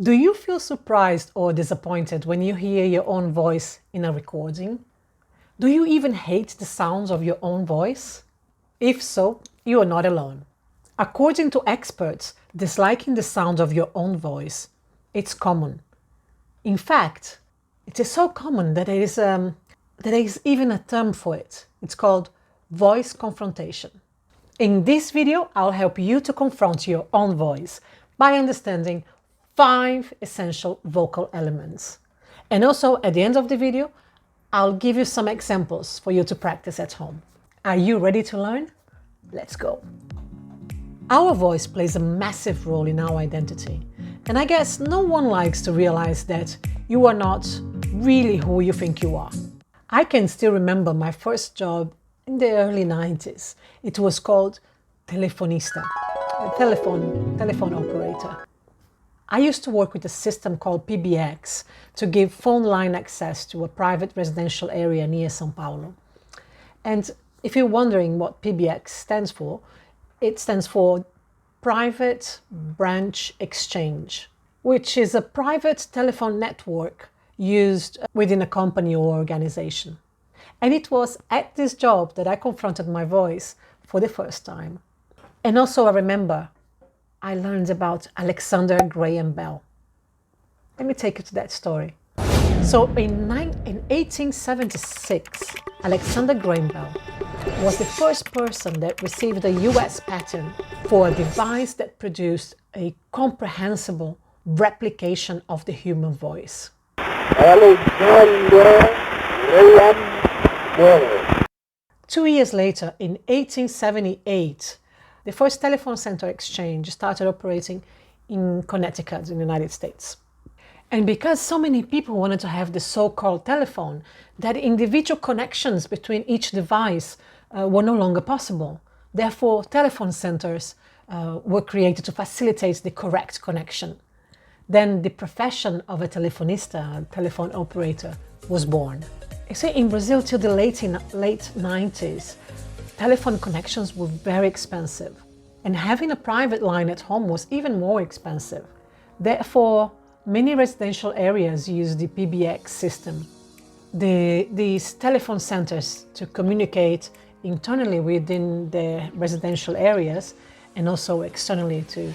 Do you feel surprised or disappointed when you hear your own voice in a recording? Do you even hate the sounds of your own voice? If so, you are not alone. According to experts, disliking the sound of your own voice, it's common. In fact, it is so common that there is even a term for it. It's called voice confrontation. In this video, I'll help you to confront your own voice by understanding 5 essential vocal elements. And also, at the end of the video, I'll give you some examples for you to practice at home. Are you ready to learn? Let's go. Our voice plays a massive role in our identity. And I guess no one likes to realize that you are not really who you think you are. I can still remember my first job in the early 90s. It was called telefonista, a telephone operator. I used to work with a system called PBX to give phone line access to a private residential area near São Paulo. And if you're wondering what PBX stands for, it stands for Private Branch Exchange, which is a private telephone network used within a company or organization. And it was at this job that I confronted my voice for the first time. And also I remember I learned about Alexander Graham Bell. Let me take you to that story. So in 1876, Alexander Graham Bell was the first person that received a US patent for a device that produced a comprehensible replication of the human voice. Alexander Graham Bell. 2 years later, in 1878, the first telephone center exchange started operating in Connecticut, in the United States. And because so many people wanted to have the so-called telephone, that individual connections between each device were no longer possible. Therefore, telephone centers were created to facilitate the correct connection. Then the profession of a telefonista, a telephone operator, was born. You see, in Brazil till the late 90s, telephone connections were very expensive, and having a private line at home was even more expensive. Therefore, many residential areas use the PBX system. These telephone centers to communicate internally within the residential areas and also externally to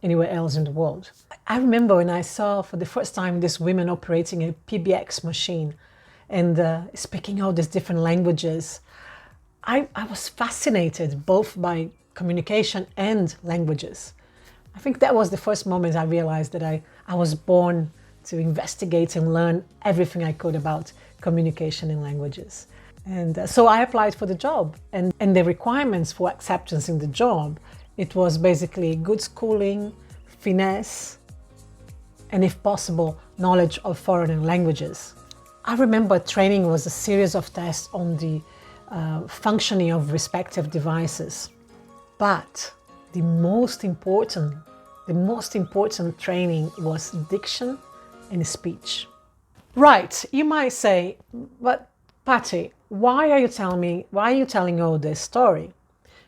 anywhere else in the world. I remember when I saw for the first time this woman operating a PBX machine and speaking all these different languages. I was fascinated both by communication and languages. I think that was the first moment I realized that I was born to investigate and learn everything I could about communication and languages. And so I applied for the job, and the requirements for acceptance in the job, it was basically good schooling, finesse, and if possible, knowledge of foreign languages. I remember training was a series of tests on the functioning of respective devices. But the most important training was diction and speech. Right, you might say, but Patty, why are you telling all this story?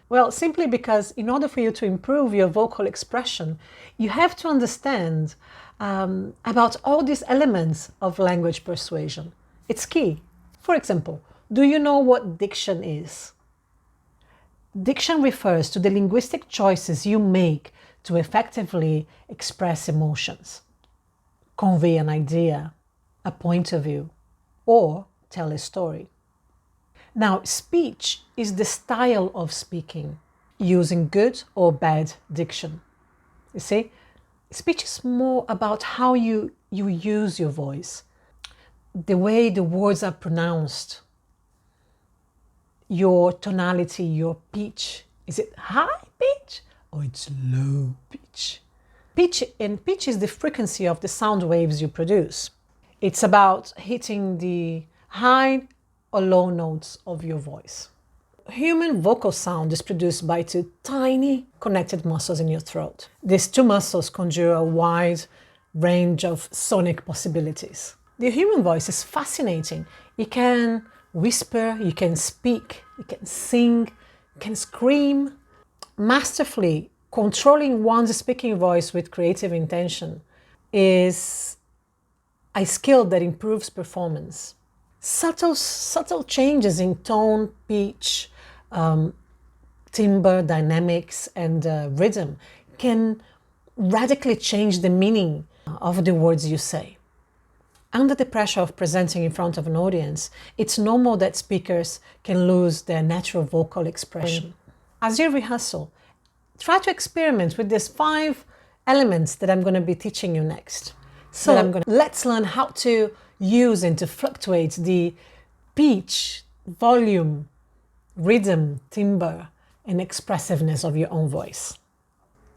Well, simply because in order for you to improve your vocal expression, you have to understand about all these elements of language persuasion. It's key. For example, do you know what diction is? Diction refers to the linguistic choices you make to effectively express emotions, convey an idea, a point of view, or tell a story. Now, speech is the style of speaking, using good or bad diction. You see, speech is more about how you use your voice, the way the words are pronounced, your tonality, your pitch. Is it high pitch or it's low pitch? Pitch is the frequency of the sound waves you produce. It's about hitting the high or low notes of your voice. Human vocal sound is produced by 2 tiny connected muscles in your throat. These 2 muscles conjure a wide range of sonic possibilities. The human voice is fascinating. You can whisper, you can speak, you can sing, you can scream. Masterfully controlling one's speaking voice with creative intention is a skill that improves performance. Subtle changes in tone, pitch, timbre, dynamics, and rhythm can radically change the meaning of the words you say. Under the pressure of presenting in front of an audience, it's normal that speakers can lose their natural vocal expression. As you rehearsal, try to experiment with these 5 elements that I'm going to be teaching you next. So let's learn how to use and to fluctuate the pitch, volume, rhythm, timbre, and expressiveness of your own voice.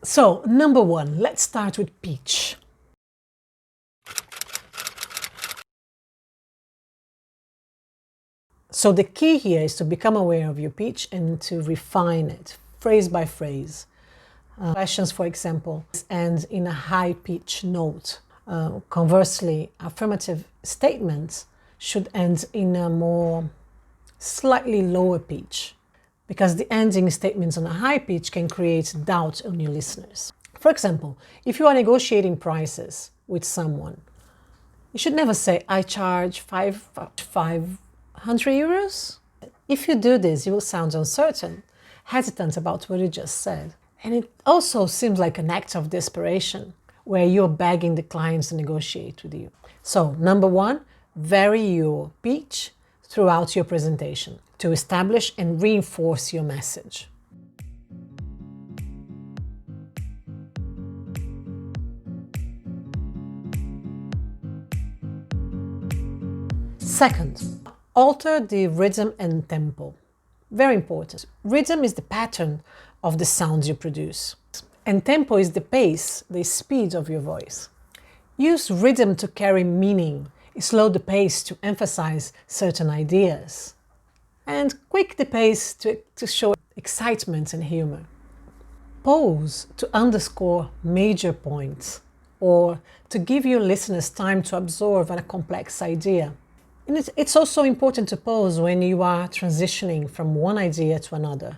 So, number 1, let's start with pitch. So the key here is to become aware of your pitch and to refine it, phrase by phrase. Questions, for example, end in a high-pitch note. Conversely, affirmative statements should end in a more slightly lower pitch, because the ending statements on a high pitch can create doubt on your listeners. For example, if you are negotiating prices with someone, you should never say, I charge 500 euros. If you do this, you will sound uncertain, hesitant about what you just said. And it also seems like an act of desperation, where you're begging the clients to negotiate with you. So, number 1, vary your pitch throughout your presentation to establish and reinforce your message. Second, alter the rhythm and tempo. Very important. Rhythm is the pattern of the sounds you produce, and tempo is the pace, the speed of your voice. Use rhythm to carry meaning, slow the pace to emphasize certain ideas, and quick the pace to show excitement and humor. Pause to underscore major points, or to give your listeners time to absorb a complex idea. And it's also important to pause when you are transitioning from one idea to another.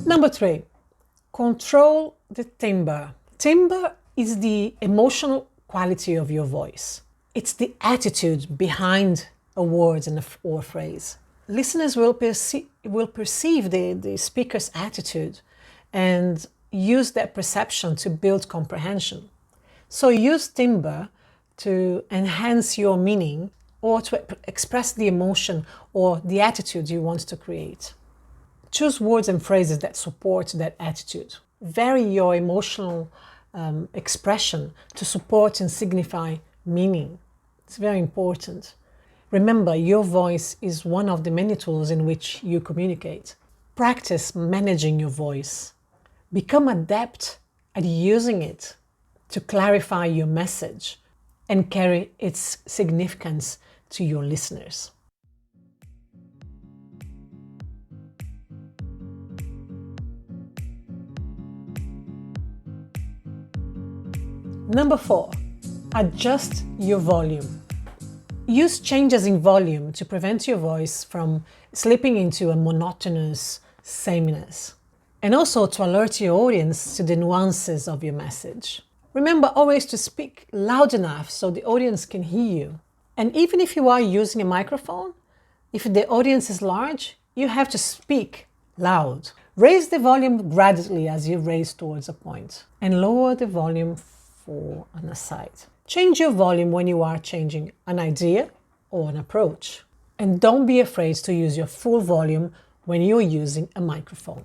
Number 3, control the timbre. Timbre is the emotional quality of your voice. It's the attitude behind a word or a phrase. Listeners will perceive the speaker's attitude and use that perception to build comprehension. So use timbre to enhance your meaning or to express the emotion or the attitude you want to create. Choose words and phrases that support that attitude. Vary your emotional expression to support and signify meaning. It's very important. Remember, your voice is one of the many tools in which you communicate. Practice managing your voice. Become adept at using it to clarify your message and carry its significance to your listeners. Number 4, adjust your volume. Use changes in volume to prevent your voice from slipping into a monotonous sameness, and also to alert your audience to the nuances of your message. Remember always to speak loud enough so the audience can hear you. And even if you are using a microphone, if the audience is large, you have to speak loud. Raise the volume gradually as you raise towards a point, and lower the volume for an aside. Change your volume when you are changing an idea or an approach. And don't be afraid to use your full volume when you're using a microphone.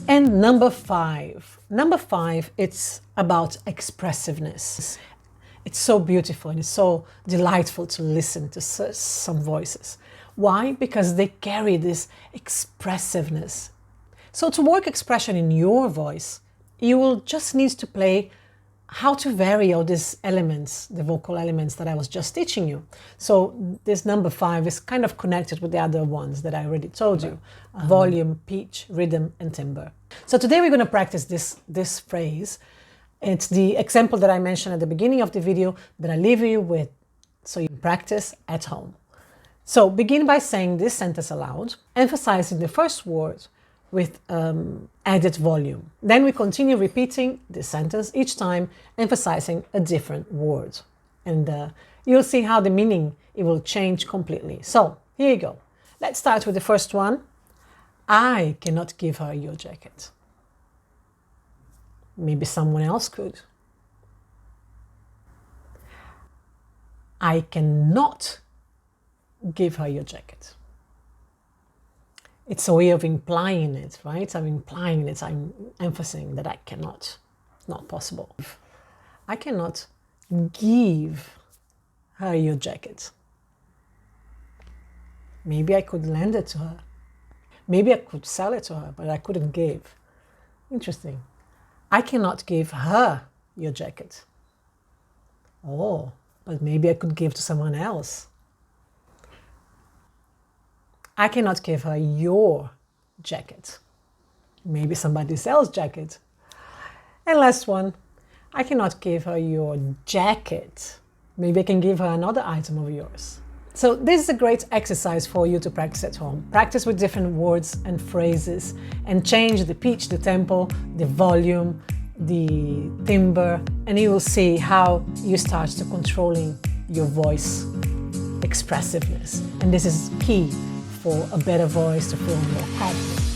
And number 5. Number 5, it's about expressiveness. It's so beautiful and it's so delightful to listen to some voices. Why? Because they carry this expressiveness. So to work expression in your voice, you will just need to play how to vary all these elements, the vocal elements that I was just teaching you. So this number 5 is kind of connected with the other ones that I already told you. Volume, pitch, rhythm, and timbre. So today we're going to practice this phrase. It's the example that I mentioned at the beginning of the video that I leave you with so you can practice at home. So begin by saying this sentence aloud, emphasizing the first word with added volume. Then we continue repeating this sentence each time, emphasizing a different word. And you'll see how the meaning, it will change completely. So here you go. Let's start with the first one. I cannot give her your jacket. Maybe someone else could. I cannot give her your jacket. It's a way of implying it, right? I'm implying it, I'm emphasizing that I cannot. It's not possible. I cannot give her your jacket. Maybe I could lend it to her. Maybe I could sell it to her, but I couldn't give. Interesting. I cannot give her your jacket. Oh, but maybe I could give to someone else. I cannot give her your jacket. Maybe somebody else's jacket. And last one, I cannot give her your jacket. Maybe I can give her another item of yours. So this is a great exercise for you to practice at home. Practice with different words and phrases and change the pitch, the tempo, the volume, the timbre, and you will see how you start to controlling your voice expressiveness. And this is key for a better voice to feel more confident.